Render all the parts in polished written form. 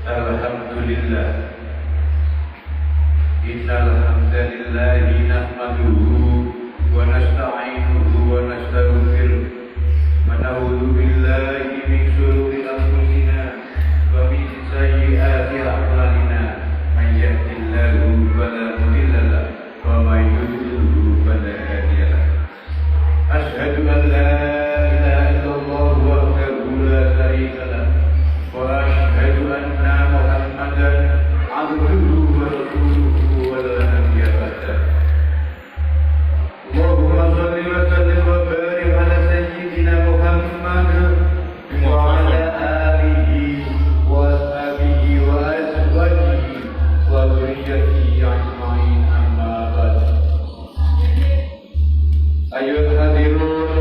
Alhamdulillah, innal hamdalillahi nahmaduhu wa nasta'inuhu wa nastaghfiruh wa na'udzu billahi min shururi anfusina wa min sayyiati a'malina. Man yahdihillahu fala mudilla lahu wa man yudlil fala hadiya lahu. Asyhadu an la ilaha illallah wahdahu la syarika lahu wa asyhadu anna Muhammadan abduhu wa rasuluhu wa la nabiyya ba'dah. Allahumma shalli wa sallim wa barik ala sayyidina Muhammad wa ala alihi wa ashabihi wa azwajihi wa dzurriyyatihi ajma'in, amma ba'd. Ayyuhal hadirun,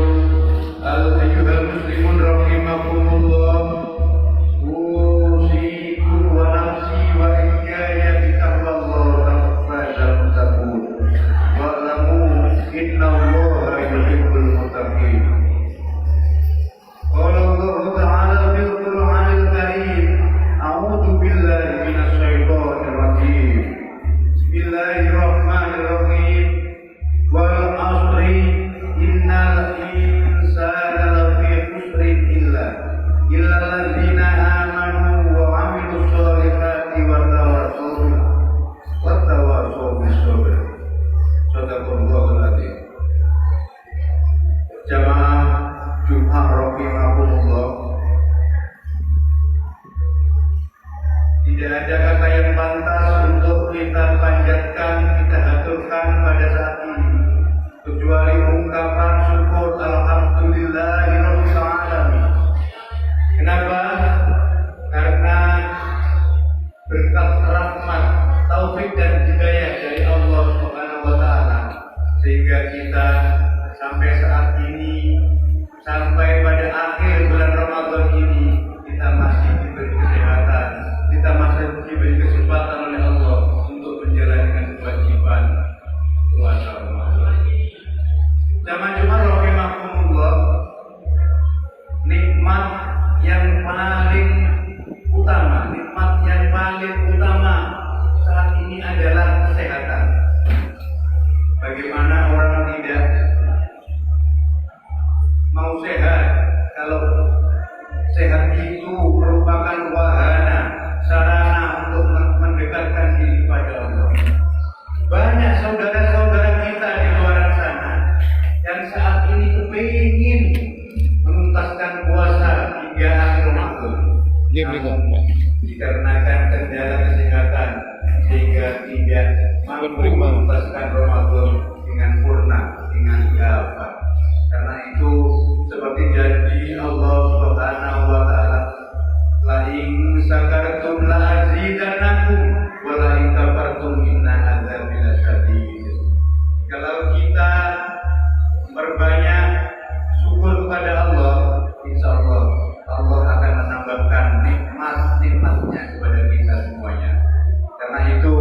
ayyuhal muslimun rahimakumullah. Tidak ada kata yang pantas untuk kita panjatkan, kita haturkan pada saat ini kecuali ungkapan syukur alhamdulillahirabbil alamin. Kenapa? Karena berkat rahmat, taufik dan hidayah dari Allah Subhanahu wa taala sehingga kita sampai saat ini, sampai pada akhir bulan Ramadan ini, kita masih diberi kesehatan, kita masih diberi kesempatan oleh Allah untuk menjalankan kewajiban puasa Ramadan. Jamaah Jumat rahimakumullah, nikmat yang paling utama saat ini adalah kesehatan. Bagaimana orang tidak mau sehat kalau sehat itu merupakan wahana, sarana untuk mendekatkan diri kepada Allah. Banyak saudara-saudara kita di luar sana yang saat ini kepingin menuntaskan puasa hingga akhir Ramadan, namun dikarenakan kendala kesehatan sehingga tidak mampu menuntaskan Ramadan dengan purna, dengan gafar. Karena itu seperti janji Allah Subhanahu wa taala, la in sakartum la azidannakum wa la in kafartum inna adzabi lasyadid. Kalau kita berbanyak syukur kepada Allah, insyaallah Allah akan menambahkan nikmat-nikmatnya kepada kita semuanya. Karena itu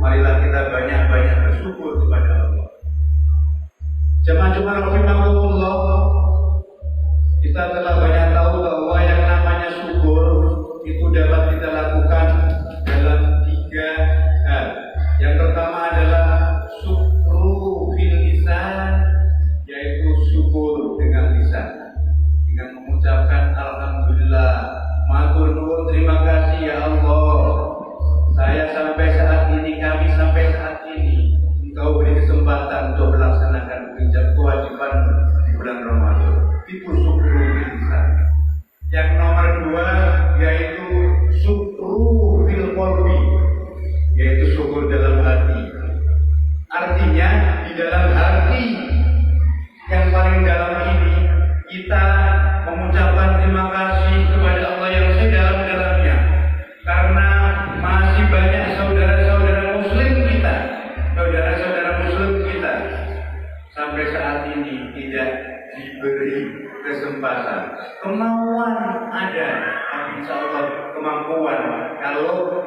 marilah kita banyak-banyak bersyukur kepada Allah. Jemaah-jemaah rahimahullah, kita telah banyak tahu bahwa yang namanya syukur itu dapat kita lakukan dalam 3 hal. Yang pertama adalah syukru fil lisan, yaitu syukur dengan lisan, dengan mengucapkan alhamdulillah, matur nuwun, terima kasih ya Allah, saya sampai saat ini, kami sampai saat ini Engkau beri kesempatan untuk melaksanakan kewajiban di bulan Ramadan. Itu syukur lisan. Yang nomor 2 yaitu syukur fil qalbi, yaitu syukur dalam hati. Artinya di dalam hati yang paling dalam ini kita mengucapkan terima kasih kepada Allah yang sedalam-dalamnya, karena masih banyak saudara-saudara muslim kita sampai saat ini tidak diberi kesempatan. Kemauan ada, tapi insya Allah kemampuan kalau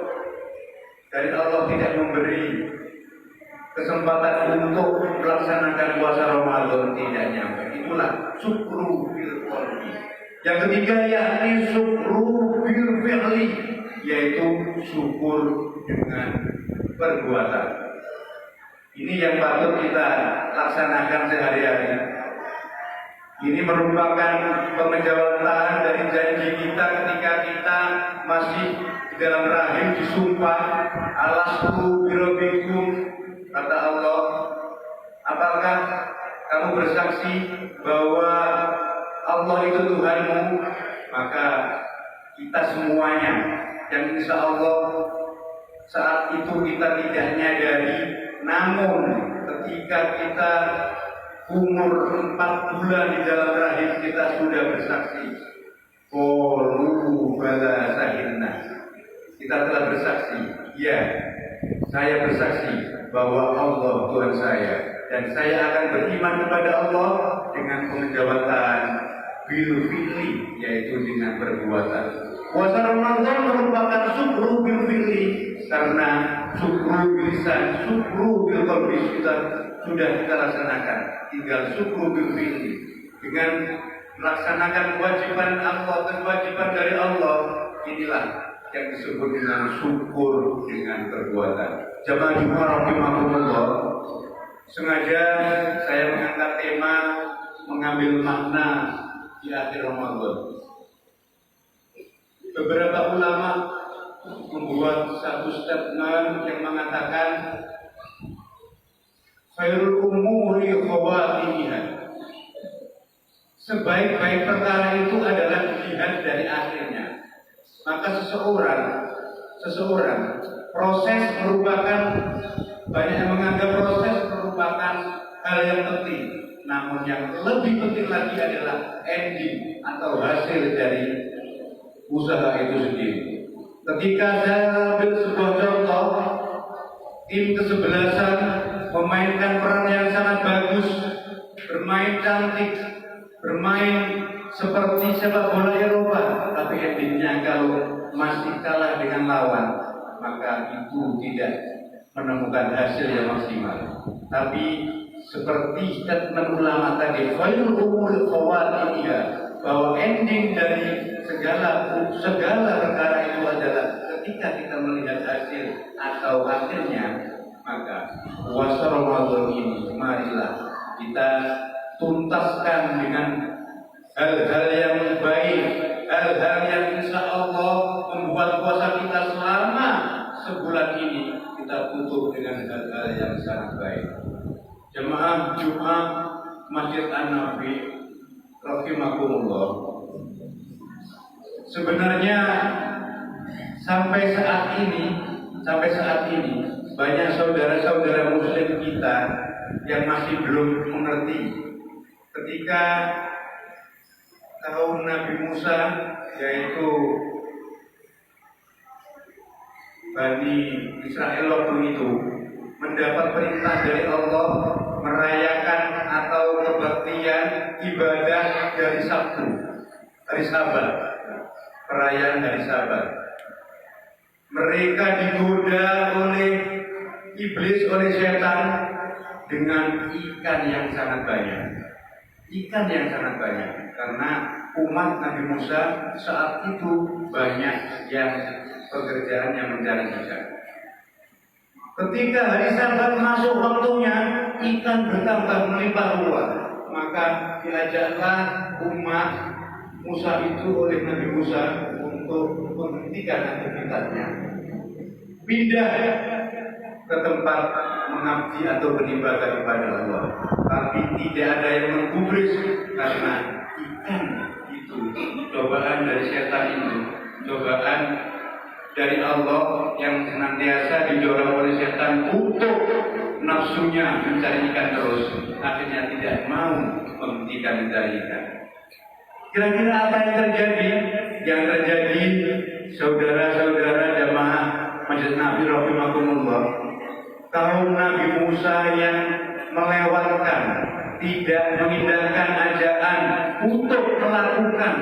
dari Allah tidak memberi kesempatan untuk melaksanakan puasa Ramadan tidak nyampe. Itulah syukru fil qalbi. Yang ketiga yakni syukru fil fi'li, yaitu syukur dengan perbuatan. Ini yang patut kita laksanakan sehari-hari. Ini merupakan pengejawantahan dari janji kita ketika kita masih di dalam rahim disumpah, alastu birabbikum, kata Allah, apakah kamu bersaksi bahwa Allah itu Tuhanmu? Maka kita semuanya yang insya Allah saat itu kita tidak nyadari, namun ketika kita umur 4 bulan di dalam rahim kita sudah bersaksi, qalu bala sahidna, kita telah bersaksi, ya saya bersaksi bahwa Allah Tuhan saya, dan saya akan beriman kepada Allah dengan pengejawantahan bil fi'li, yaitu dengan perbuatan. Puasa Ramadan merupakan syukru bil fi'li, karena syukru bil lisan, syukru bil qalbi sudah kita laksanakan. Tinggal syukru bil fi'li, dengan melaksanakan kewajiban Allah dan kewajiban dari Allah. Inilah yang disebut dengan syukur dengan perbuatan. Jamaah Jumat rahimakumullah, sengaja saya mengangkat tema mengambil makna di akhir Ramadan. Beberapa ulama membuat satu statement yang mengatakan khairul umuri khawatimiha, sebaik-baik perkara itu adalah dilihat dari akhirnya. Maka seseorang proses merupakan, banyak yang menganggap proses merupakan hal yang penting, namun yang lebih penting lagi adalah ending atau hasil dari usaha itu sendiri. Ketika saya ambil sebuah contoh, tim kesebelasan memainkan peran yang sangat bagus, bermain cantik, bermain seperti sepak bola Eropa, tapi endingnya kalau masih kalah dengan lawan, maka itu tidak menemukan hasil yang maksimal. Tapi seperti statement ulama tadi, khairul umuri khawatimiha, bahwa ending dari segala perkara itu adalah ketika kita melihat hasil atau akhirnya. Maka puasa Ramadan ini marilah kita tuntaskan dengan hal-hal yang baik, hal-hal yang insya Allah membuat puasa kita selama sebulan ini kita tutup dengan hal-hal yang sangat baik. Jemaah Jumat Masjid An-Nafi rahimakumullah, sebenarnya sampai saat ini banyak saudara-saudara muslim kita yang masih belum mengerti ketika kaum Nabi Musa, yaitu Bani Israel waktu itu, mendapat perintah dari Allah merayakan atau kebaktian ibadah dari Sabtu, hari Sabat, perayaan hari Sabat. Mereka digoda oleh iblis, oleh setan dengan ikan yang sangat banyak. Ikan yang sangat banyak, karena umat Nabi Musa saat itu banyak yang pekerjaan yang mencari ikan. Ketika hari Sabat masuk waktunya, ikan bertambah melimpah ruah. Maka diajaklah umat Musa itu oleh Nabi Musa untuk menghentikan aktivitasnya, pindah ke tempat mengabdi atau beribadah kepada Allah. Tapi tidak ada yang menggubris, karena ikan itu cobaan dari setan, itu cobaan dari Allah yang senantiasa didorong oleh setan untuk nafsunya mencari ikan terus, akhirnya tidak mau menghentikan mencari ikan. Kira-kira apa yang terjadi? Yang terjadi, saudara-saudara jamaah Masjid Nabi rahimakumullah, kaum Nabi Musa yang melewatkan, tidak mengindahkan ajakan untuk melakukan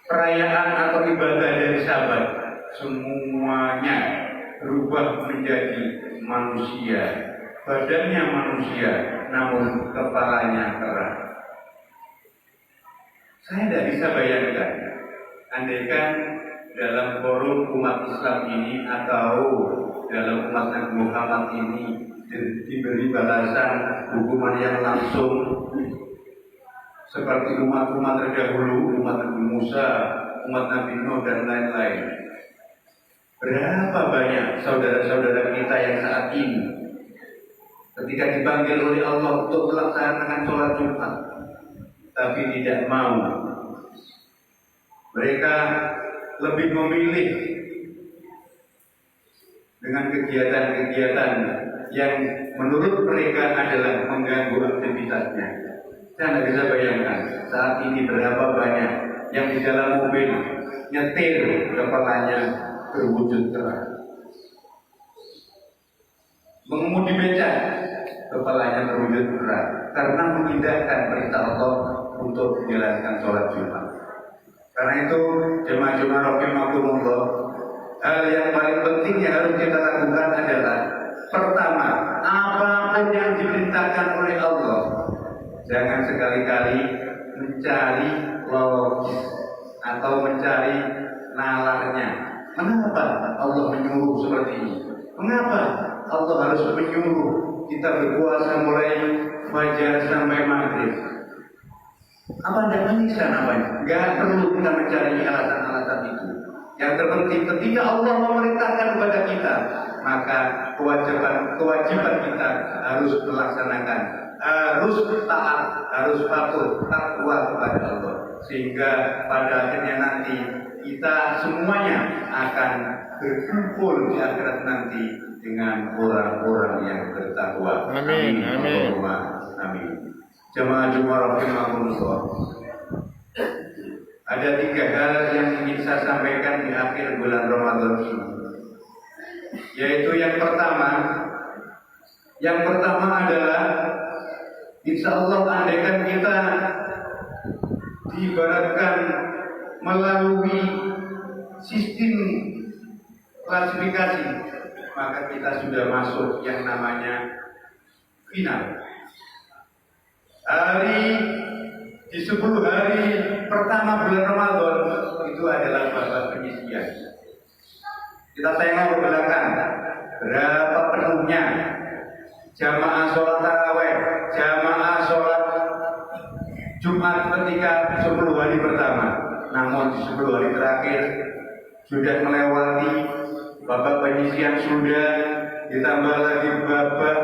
perayaan atau ibadah dari Sabat, semuanya berubah menjadi manusia, badannya manusia, namun kepalanya kera. Saya tidak bisa bayangkan, andaikan dalam forum umat Islam ini atau dalam umat Nabi Muhammad ini diberi balasan hukuman yang langsung seperti umat-umat terdahulu, umat Nabi Musa, umat Nabi Nuh dan lain-lain. Berapa banyak saudara-saudara kita yang saat ini ketika dipanggil oleh Allah untuk melaksanakan sholat Jumat, tapi tidak mau. Mereka lebih memilih dengan kegiatan-kegiatan yang menurut mereka adalah mengganggu aktivitasnya. Saya tidak bisa bayangkan saat ini berapa banyak yang di dalam mobil nyetir kepalanya berwujud keras, mengemudi becak kepalanya berwujud keras karena mengindahkan perintah Allah untuk menjalankan sholat Jumat. Karena itu jemaah-jemaah rahimakumullah, hal yang paling penting yang harus kita lakukan adalah pertama, apapun yang diperintahkan oleh Allah, jangan sekali-kali mencari logis atau mencari nalarnya. Mengapa Allah menyuruh seperti ini? Mengapa Allah harus menyuruh kita berpuasa mulai fajar sampai maghrib? Apa Anda menyiksa namanya? Gak perlu kita mencari alasan-alasan itu. Yang terpenting ketika Allah memerintahkan kepada kita, maka kewajiban kita harus melaksanakan, harus taat, harus patuh, takwa kepada Allah, sehingga pada akhirnya nanti kita semuanya akan berkumpul di akhirat nanti dengan orang-orang yang bertakwa. Amin. Amin. Amin. Jemaah-jemaah rahimakumullah. Ada 3 hal yang ingin saya sampaikan di akhir bulan Ramadan ini. Yaitu yang pertama adalah insya Allah andaikan kita diibaratkan melalui sistem klasifikasi, maka kita sudah masuk yang namanya final. Di 10 hari pertama bulan Ramadan itu adalah babak penyisian. Kita tengok ke belakang, berapa penuhnya jamaah sholat tarawih, jamaah sholat Jumat ketika 10 hari pertama. Namun di 10 hari terakhir sudah melewati babak penyisian, sudah ditambah lagi babak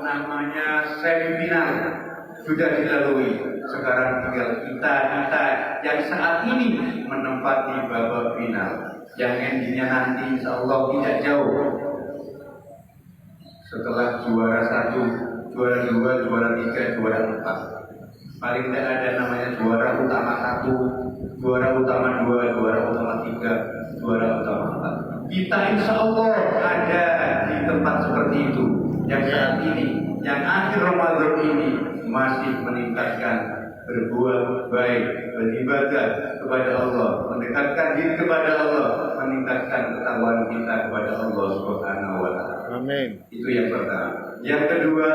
namanya semifinal sudah dilalui. Sekarang tinggal kita yang saat ini menempati babak final, yang endingnya nanti insya Allah tidak jauh. Setelah juara 1, juara 2, juara 3, juara 4, paling tidak ada namanya juara utama 1, juara utama 2, juara utama 3, juara utama 4. Kita insya Allah ada di tempat seperti itu, yang saat ini, yang akhir Ramadan ini masih meningkatkan berbuat baik, beribadah kepada Allah, mendekatkan diri kepada Allah, meningkatkan ketakwaan kita kepada Allah Subhanahu wa Ta'ala. Amin. Itu yang pertama. Yang kedua,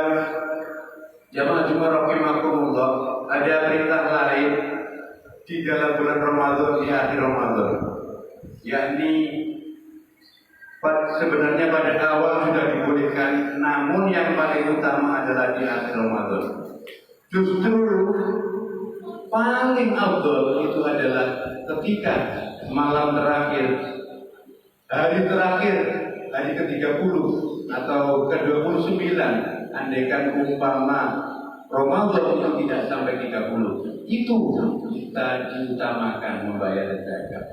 jemaah rahimakumullah, ada perintah lain di dalam bulan Ramadan, di akhir Ramadan, yakni sebenarnya pada awal sudah dibolehkan, namun yang paling utama adalah di akhir Ramadan. Justru paling afdol itu adalah ketika malam terakhir, hari terakhir, hari ke-30 atau ke-29, andaikan umpama Ramadan itu tidak sampai 30, itu kita diutamakan membayar zakat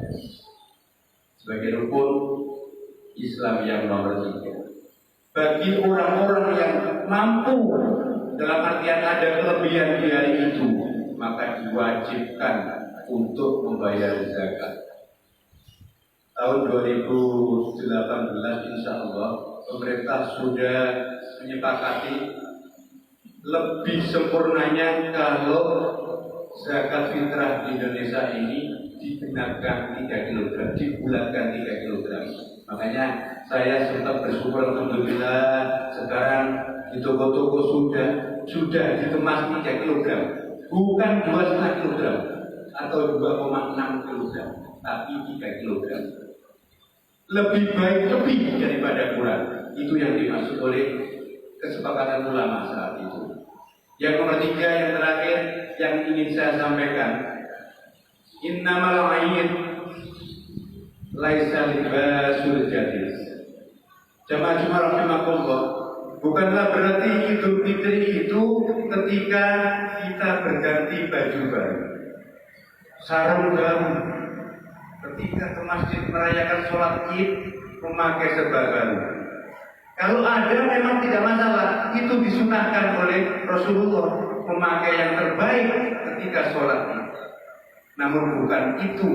sebagai rukun Islam yang nomor 3. Bagi orang-orang yang mampu, dalam artian ada kelebihan di hari itu, maka diwajibkan untuk membayar zakat. Tahun 2018 insya Allah pemerintah sudah menyepakati lebih sempurnanya kalau zakat fitrah di Indonesia ini digenapkan 3 kg, dibulatkan 3 kg. Makanya saya sempat bersyukur, alhamdulillah sekarang di toko-toko sudah dikemas 3 kg, bukan 2,5 kg atau 2,6 kg, tapi 3 kg. lebih baik lebih daripada kurang. Itu yang dimaksud oleh kesepakatan ulama saat itu. Yang nomor 3 yang terakhir yang ingin saya sampaikan, innamal ayn laisa libasul jadid. Jamaah rahimakumullah, bukanlah berarti Idul Fitri itu ketika kita berganti baju baru, sarung baru, ketika ke masjid merayakan sholat Id memakai serba baru. Kalau ada memang tidak masalah, itu disunahkan oleh Rasulullah memakai yang terbaik ketika sholat Id. Namun bukan itu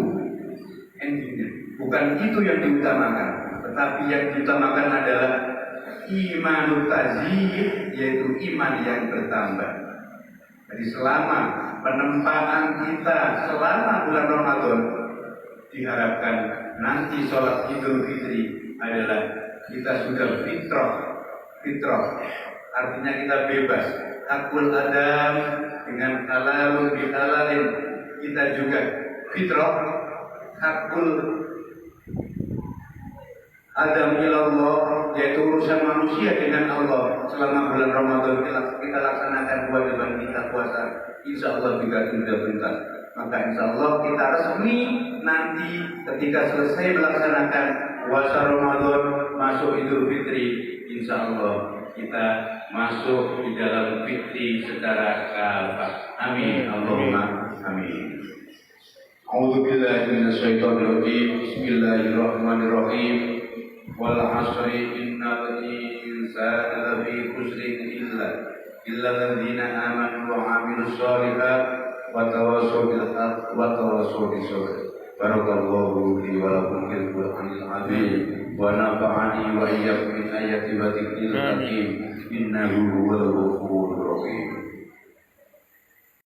endingnya, bukan itu yang diutamakan, tetapi yang diutamakan adalah imanut tazyid, yaitu iman yang bertambah. Jadi selama penempatan kita selama bulan Ramadan, diharapkan nanti sholat Idul Fitri adalah kita sudah fitrah, artinya kita bebas. Hakul adam dengan halalun bihalalin, kita juga fitrah. Hakul adam ilallah, yaitu urusan manusia dengan Allah. Selama bulan Ramadan kita laksanakan kewajiban kita puasa, insya Allah juga sudah tuntas. Maka insya Allah kita resmi nanti ketika selesai melaksanakan puasa Ramadan, masuk Idul Fitri, insya Allah kita masuk di dalam fitri secara kafah. Amin. Allahumma amin. A'udzu billahi minasyaitonir rajim. Bismillahirrahmanirrahim. Wal 'asri innal insana lafi khusrin illa alladziina aamanu wa 'amilus shalihaati wa tawassaw bil haqqi wa tawassaw bis sabr. Barakallahu li wa lakum fil Qur'anil 'azim wa nafa'ani wa iyyakum min ayati wa dzikril hakim. Innahu huwal ghafurur rahim.